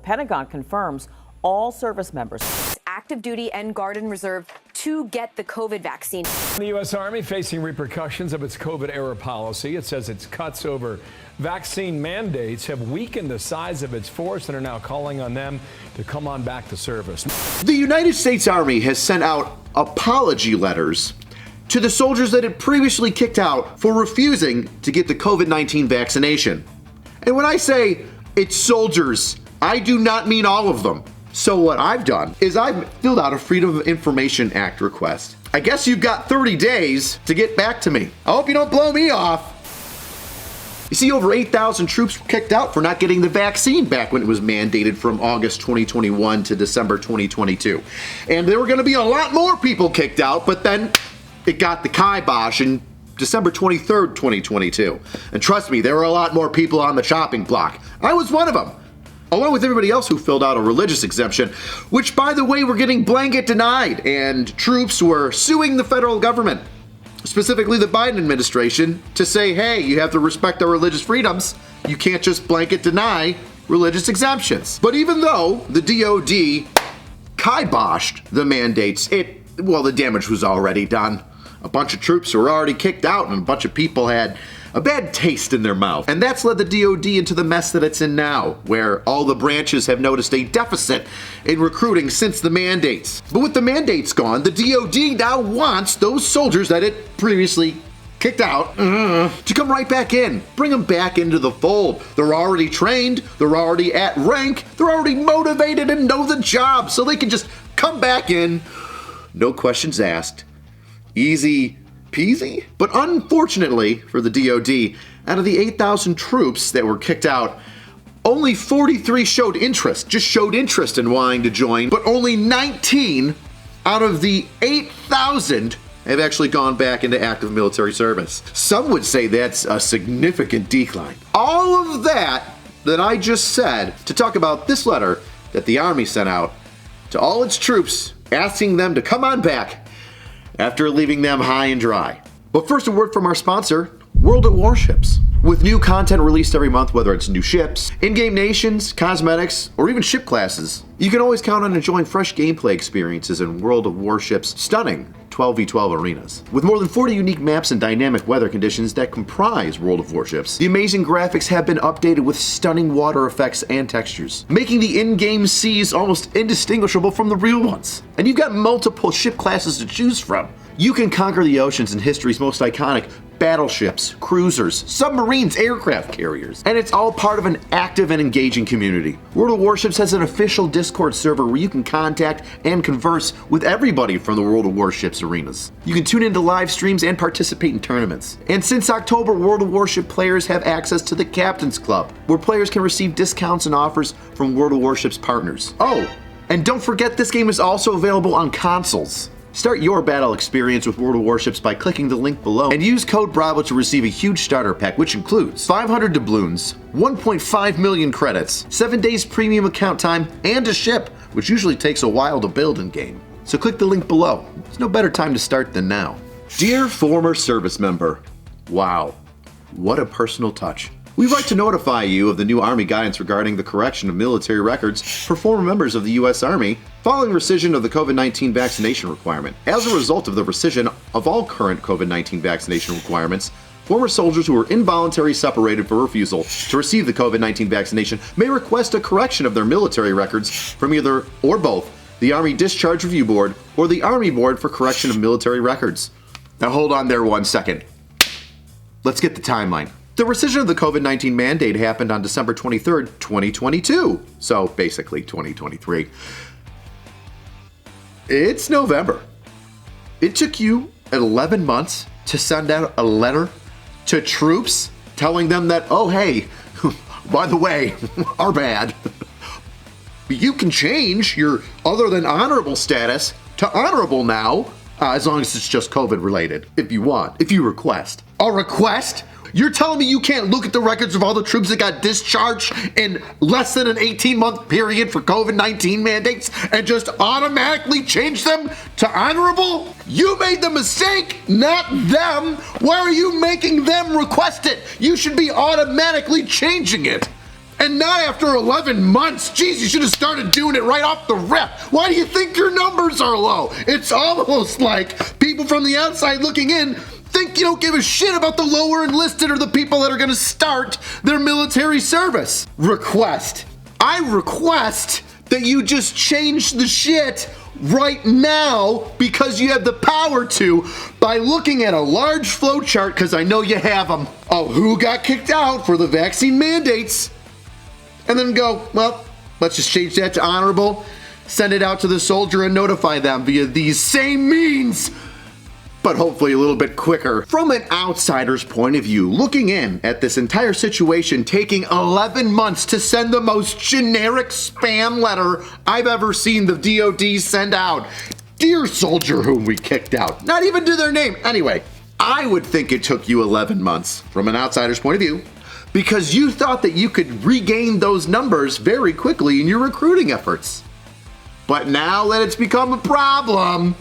Pentagon confirms all service members, active duty and Guard and Reserve, to get the COVID vaccine. The U.S. Army facing repercussions of its COVID-era policy. It says its cuts over vaccine mandates have weakened the size of its force and are now calling on them to come on back to service. The United States Army has sent out apology letters to the soldiers that it previously kicked out for refusing to get the COVID-19 vaccination. And when I say it's soldiers, I do not mean all of them. So what I've done is I've filled out a Freedom of Information Act request. I guess you've got 30 days to get back to me. I hope you don't blow me off. You see, over 8,000 troops were kicked out for not getting the vaccine back when it was mandated from August 2021 to December 2022. And there were going to be a lot more people kicked out, but then it got the kibosh in December 23rd, 2022. And trust me, there were a lot more people on the chopping block. I was one of them, along with everybody else who filled out a religious exemption, which, by the way, were getting blanket denied, and troops were suing the federal government, specifically the Biden administration, to say, hey, you have to respect our religious freedoms. You can't just blanket deny religious exemptions. But even though the DOD kiboshed the mandates, the damage was already done. A bunch of troops were already kicked out, and a bunch of people had a bad taste in their mouth. And that's led the DOD into the mess that it's in now, where all the branches have noticed a deficit in recruiting since the mandates. But with the mandates gone, the DOD now wants those soldiers that it previously kicked out to come right back in. Bring them back into the fold. They're already trained, they're already at rank, they're already motivated and know the job, so they can just come back in, no questions asked. Easy peasy? But unfortunately for the DOD, out of the 8,000 troops that were kicked out, only 43 showed interest in wanting to join, but only 19 out of the 8,000 have actually gone back into active military service. Some would say that's a significant decline. All of that I just said to talk about this letter that the Army sent out to all its troops, asking them to come on back after leaving them high and dry. But first, a word from our sponsor, World at Warships. With new content released every month, whether it's new ships, in-game nations, cosmetics, or even ship classes, you can always count on enjoying fresh gameplay experiences in World of Warships' stunning 12v12 arenas. With more than 40 unique maps and dynamic weather conditions that comprise World of Warships, the amazing graphics have been updated with stunning water effects and textures, making the in-game seas almost indistinguishable from the real ones. And you've got multiple ship classes to choose from. You can conquer the oceans and history's most iconic battleships, cruisers, submarines, aircraft carriers, and it's all part of an active and engaging community. World of Warships has an official Discord server where you can contact and converse with everybody from the World of Warships arenas. You can tune into live streams and participate in tournaments. And since October, World of Warship players have access to the Captain's Club, where players can receive discounts and offers from World of Warships partners. Oh, and don't forget, this game is also available on consoles. Start your battle experience with World of Warships by clicking the link below and use code BRAVO to receive a huge starter pack, which includes 500 doubloons, 1.5 million credits, 7 days premium account time, and a ship, which usually takes a while to build in game. So click the link below. There's no better time to start than now. Dear former service member, wow, what a personal touch. We'd like to notify you of the new Army guidance regarding the correction of military records for former members of the U.S. Army following rescission of the COVID-19 vaccination requirement. As a result of the rescission of all current COVID-19 vaccination requirements, former soldiers who were involuntarily separated for refusal to receive the COVID-19 vaccination may request a correction of their military records from either or both the Army Discharge Review Board or the Army Board for Correction of Military Records. Now hold on there 1 second. Let's get the timeline. The rescission of the COVID-19 mandate happened on December 23rd, 2022. So basically 2023. It's November. It took you 11 months to send out a letter to troops telling them that, oh hey, by the way, our bad. You can change your other than honorable status to honorable now, as long as it's just COVID related, if you want, if you request. A request? You're telling me you can't look at the records of all the troops that got discharged in less than an 18-month period for COVID-19 mandates and just automatically change them to honorable? You made the mistake, not them. Why are you making them request it? You should be automatically changing it. And not after 11 months. Geez, you should have started doing it right off the rip. Why do you think your numbers are low? It's almost like people from the outside looking in think you don't give a shit about the lower enlisted or the people that are gonna start their military service. I request that you just change the shit right now because you have the power to by looking at a large flow chart, because I know you have them, of who got kicked out for the vaccine mandates. And then go, well, let's just change that to honorable, send it out to the soldier and notify them via these same means, but hopefully a little bit quicker. From an outsider's point of view, looking in at this entire situation, taking 11 months to send the most generic spam letter I've ever seen the DOD send out. Dear soldier whom we kicked out. Not even to their name. Anyway, I would think it took you 11 months from an outsider's point of view, because you thought that you could regain those numbers very quickly in your recruiting efforts. But now that it's become a problem,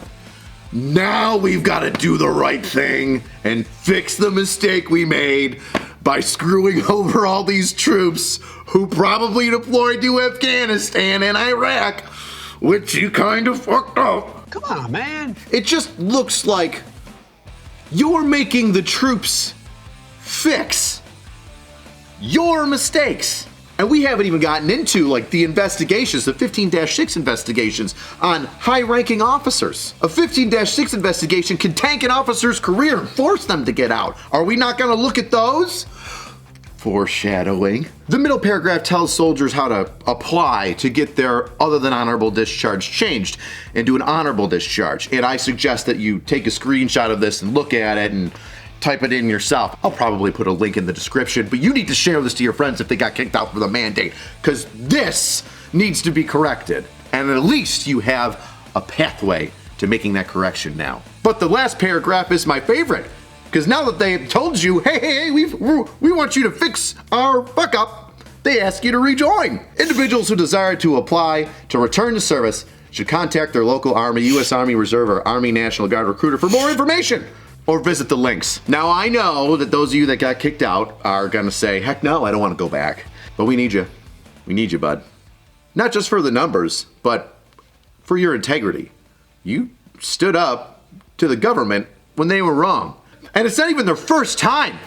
now we've got to do the right thing and fix the mistake we made by screwing over all these troops who probably deployed to Afghanistan and Iraq, which you kind of fucked up. Come on, man. It just looks like you're making the troops fix your mistakes. And we haven't even gotten into like the investigations, the 15-6 investigations on high-ranking officers. A 15-6 investigation can tank an officer's career and force them to get out. Are we not going to look at those? Foreshadowing. The middle paragraph tells soldiers how to apply to get their other than honorable discharge changed into an honorable discharge. And I suggest that you take a screenshot of this and look at it and type it in yourself. I'll probably put a link in the description, but you need to share this to your friends if they got kicked out for the mandate, because this needs to be corrected. And at least you have a pathway to making that correction now. But the last paragraph is my favorite, because now that they've told you, hey, we want you to fix our fuck up, they ask you to rejoin. Individuals who desire to apply to return to service should contact their local Army, U.S. Army Reserve, or Army National Guard recruiter for more information, or visit the links. Now, I know that those of you that got kicked out are gonna say, heck no, I don't wanna go back. But we need you. We need you, bud. Not just for the numbers, but for your integrity. You stood up to the government when they were wrong. And it's not even their first time.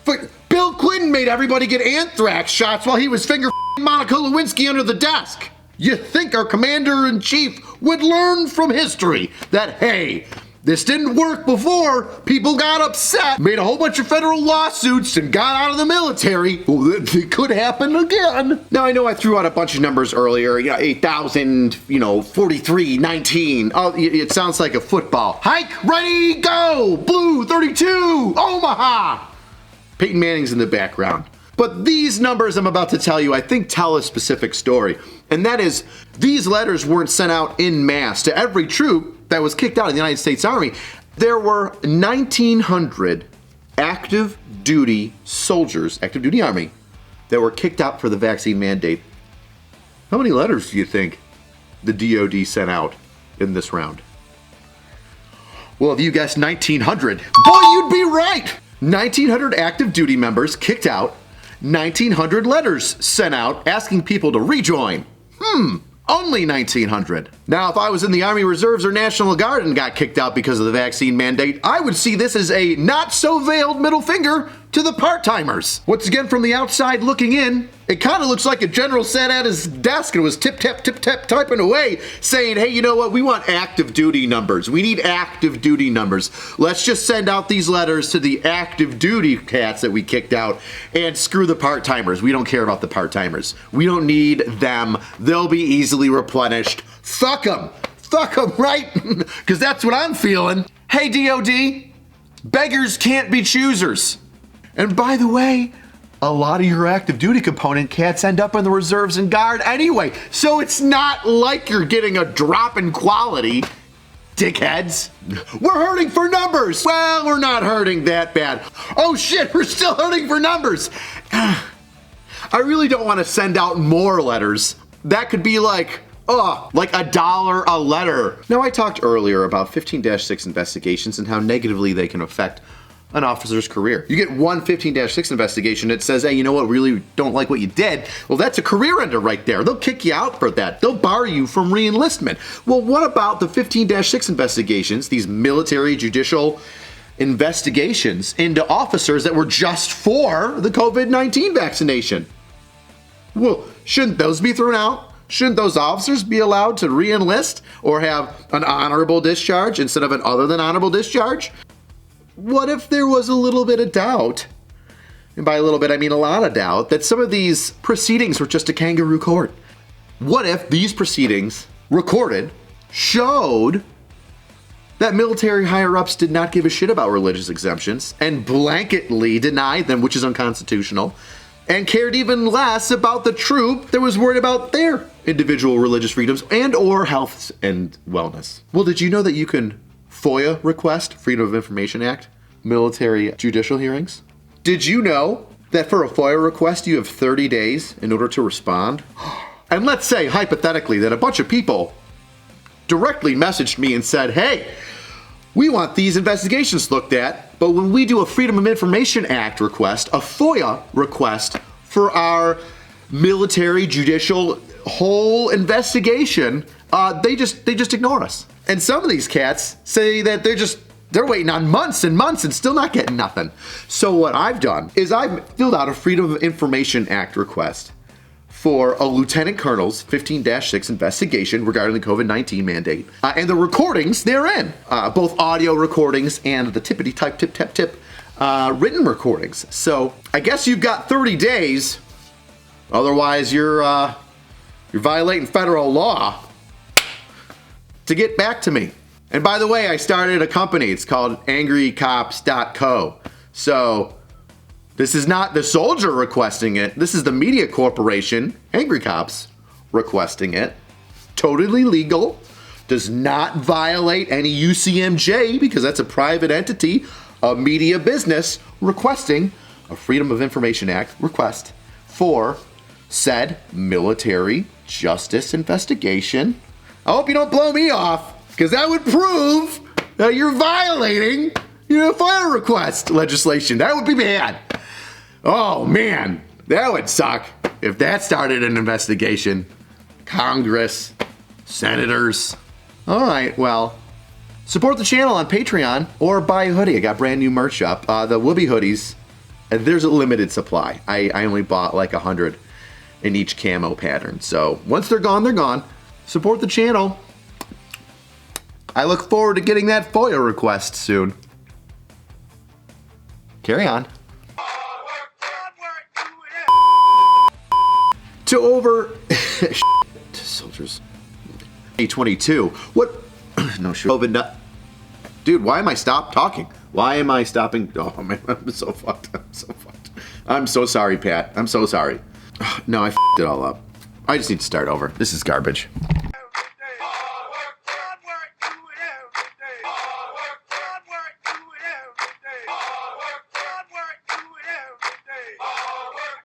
But Bill Clinton made everybody get anthrax shots while he was finger Monica Lewinsky under the desk. You think our commander-in-chief would learn from history that, hey, this didn't work before, people got upset, made a whole bunch of federal lawsuits, and got out of the military. Well, it could happen again. Now, I know I threw out a bunch of numbers earlier, 8,000, 43, 19. Oh, it sounds like a football. Hike, ready, go! Blue, 32, Omaha! Peyton Manning's in the background. But these numbers I'm about to tell you, I think, tell a specific story. And that is, these letters weren't sent out en masse to every troop that was kicked out of the United States Army. There were 1,900 active duty soldiers, active duty Army, that were kicked out for the vaccine mandate. How many letters do you think the DOD sent out in this round? Well, if you guessed 1,900, boy, you'd be right! 1,900 active duty members kicked out, 1,900 letters sent out asking people to rejoin. Only 1,900. Now, if I was in the Army Reserves or National Guard and got kicked out because of the vaccine mandate, I would see this as a not-so-veiled middle finger to the part-timers. Once again, from the outside looking in, it kind of looks like a general sat at his desk and was tip-tap, tip-tap, typing away, saying, hey, you know what? We want active duty numbers. We need active duty numbers. Let's just send out these letters to the active duty cats that we kicked out and screw the part-timers. We don't care about the part-timers. We don't need them. They'll be easily replenished. Fuck them. Fuck them, right? Because that's what I'm feeling. Hey, DOD, beggars can't be choosers. And by the way, a lot of your active duty component cats end up in the reserves and guard anyway. So it's not like you're getting a drop in quality, dickheads. We're hurting for numbers. Well, we're not hurting that bad. Oh shit, we're still hurting for numbers. I really don't want to send out more letters. That could be like $1 a letter. Now, I talked earlier about 15-6 investigations and how negatively they can affect an officer's career. You get one 15-6 investigation that says, hey, you know what, really don't like what you did. Well, that's a career ender right there. They'll kick you out for that. They'll bar you from re-enlistment. Well, what about the 15-6 investigations, these military judicial investigations into officers that were just for the COVID-19 vaccination? Well, shouldn't those be thrown out? Shouldn't those officers be allowed to re-enlist or have an honorable discharge instead of an other than honorable discharge? What if there was a little bit of doubt, and by a little bit I mean a lot of doubt, that some of these proceedings were just a kangaroo court? What if these proceedings, recorded, showed that military higher-ups did not give a shit about religious exemptions and blanketly denied them, which is unconstitutional, and cared even less about the troop that was worried about their individual religious freedoms and or health and wellness? Well, did you know that you can FOIA request, Freedom of Information Act, military judicial hearings? Did you know that for a FOIA request you have 30 days in order to respond? And let's say, hypothetically, that a bunch of people directly messaged me and said, hey, we want these investigations looked at, but when we do a Freedom of Information Act request, a FOIA request for our military judicial whole investigation, they just ignore us. And some of these cats say that they're waiting on months and months and still not getting nothing. So what I've done is I've filled out a Freedom of Information Act request for a lieutenant colonel's 15-6 investigation regarding the COVID-19 mandate and the recordings therein, both audio recordings and the tippity-type, tip-tap-tip written recordings. So I guess you've got 30 days, otherwise you're violating federal law, to get back to me. And by the way, I started a company. It's called angrycops.co. So this is not the soldier requesting it. This is the media corporation, Angry Cops, requesting it. Totally legal. Does not violate any UCMJ because that's a private entity, a media business, requesting a Freedom of Information Act request for said military justice investigation. I hope you don't blow me off, because that would prove that you're violating your FOIA request legislation. That would be bad. Oh man, that would suck if that started an investigation. Congress, senators. All right, well, support the channel on Patreon or buy a hoodie. I got brand new merch up. The Whoopi hoodies, there's a limited supply. I only bought like 100 in each camo pattern. So once they're gone, they're gone. Support the channel. I look forward to getting that FOIA request soon. Carry on. To over soldiers. A22. What? No shit. COVID. Dude, why am I talking? Why am I stopping? Oh man, I'm so fucked. I'm so sorry, Pat. I'm so sorry. No, I f***ed it all up. I just need to start over. This is garbage.